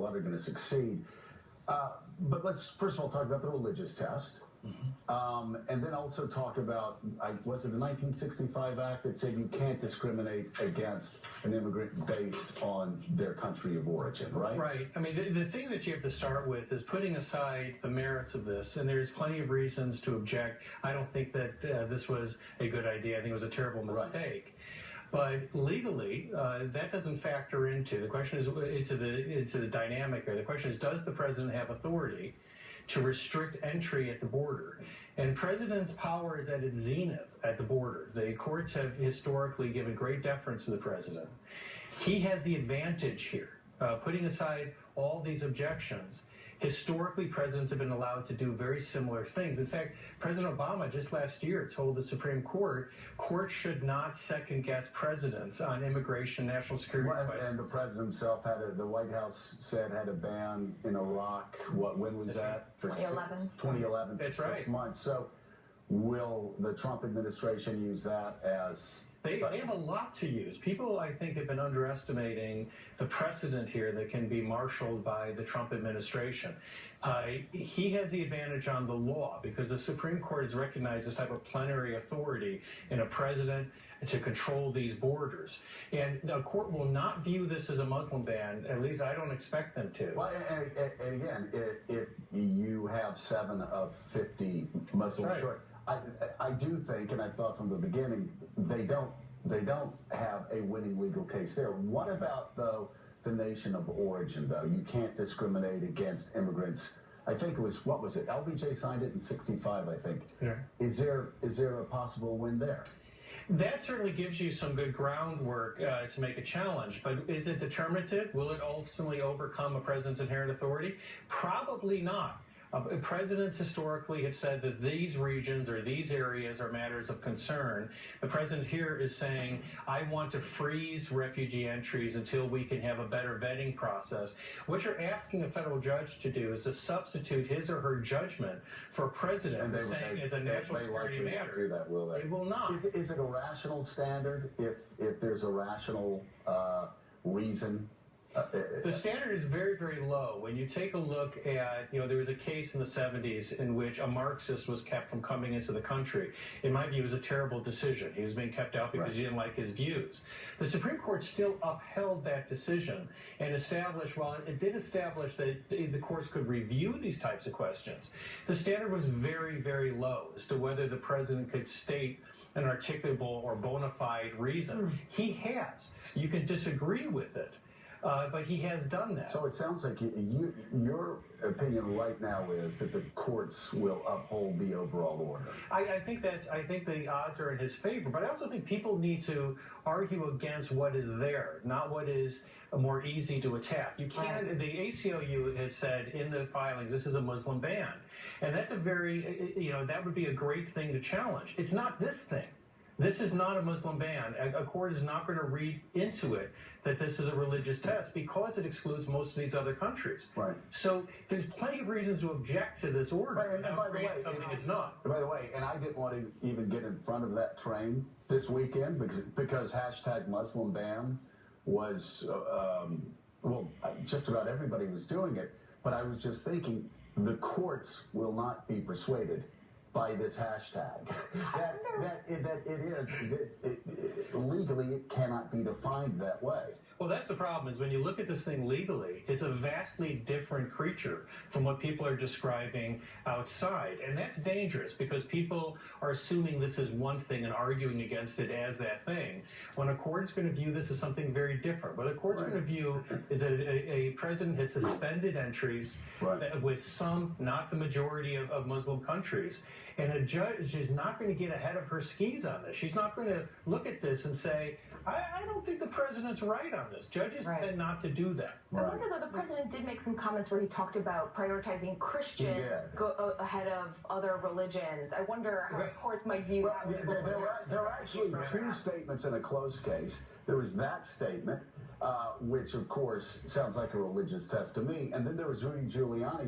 11 are going to succeed. But let's first of all talk about the religious test. And then also talk about, was it the 1965 Act that said you can't discriminate against an immigrant based on their country of origin, right? Right. I mean, the thing that you have to start with is putting aside the merits of this, and there's plenty of reasons to object. I don't think that this was a good idea. I think it was a terrible mistake. Right. But legally, that doesn't factor into the question is into the dynamic. Or the question is, does the president have authority to restrict entry at the border? And president's power is at its zenith at the border. The courts have historically given great deference to the president. He has the advantage here, putting aside all these objections. Historically, presidents have been allowed to do very similar things. In fact, President Obama just last year told the Supreme Court, courts should not second-guess presidents on immigration, national security questions. And the president himself the White House said had a ban in Iraq. When was that? For 2011. 2011. That's for right. 6 months. So will the Trump administration use that as... They have a lot to use. People, I think, have been underestimating the precedent here that can be marshaled by the Trump administration. He has the advantage on the law because the Supreme Court has recognized this type of plenary authority in a president to control these borders. And the court will not view this as a Muslim ban. At least I don't expect them to. Well, and again, if you have 7 of 50 Muslim majority, I do think, and I thought from the beginning, they don't have a winning legal case there. What about, though, the nation of origin, though? You can't discriminate against immigrants. I think it was, what was it? LBJ signed it in 65, I think. Yeah. Is there a possible win there? That certainly gives you some good groundwork to make a challenge, but is it determinative? Will it ultimately overcome a president's inherent authority? Probably not. Presidents historically have said that these regions or these areas are matters of concern. The president here is saying, I want to freeze refugee entries until we can have a better vetting process. What you're asking a federal judge to do is to substitute his or her judgment for a president saying it's a national security matter. Do that, will they? They will not. Is it a rational standard if there's a rational reason? The standard is very, very low. When you take a look at, there was a case in the 70s in which a Marxist was kept from coming into the country. In my view, it was a terrible decision. He was being kept out because he didn't like his views. The Supreme Court still upheld that decision and established, while it did establish that the courts could review these types of questions, the standard was very, very low as to whether the president could state an articulable or bona fide reason. He has. You can disagree with it. But he has done that. So it sounds like your opinion right now is that the courts will uphold the overall order. I think the odds are in his favor, but I also think people need to argue against what is there, not what is more easy to attack. You can't. The ACLU has said in the filings this is a Muslim ban, and that's a very that would be a great thing to challenge. It's not this thing. This is not a Muslim ban. A court is not going to read into it that this is a religious test because it excludes most of these other countries. Right. So there's plenty of reasons to object to this order without creating something it's not. By the way, and I didn't want to even get in front of that train this weekend because hashtag Muslim ban was, just about everybody was doing it. But I was just thinking the courts will not be persuaded by this hashtag. Legally, it cannot be defined that way. Well, that's the problem, is when you look at this thing legally, it's a vastly different creature from what people are describing outside. And that's dangerous because people are assuming this is one thing and arguing against it as that thing, when a court is going to view this as something very different. What a court's going to view is that a president has suspended entries with some, not the majority of Muslim countries. And a judge is not going to get ahead of her skis on this. She's not going to look at this and say, I don't think the president's right on this. Judges tend not to do that. I wonder, though, the president did make some comments where he talked about prioritizing Christians ahead of other religions. I wonder how the courts might view that. There are actually 2 statements in a closed case. There was that statement, which, of course, sounds like a religious test to me, and then there was Rudy Giuliani.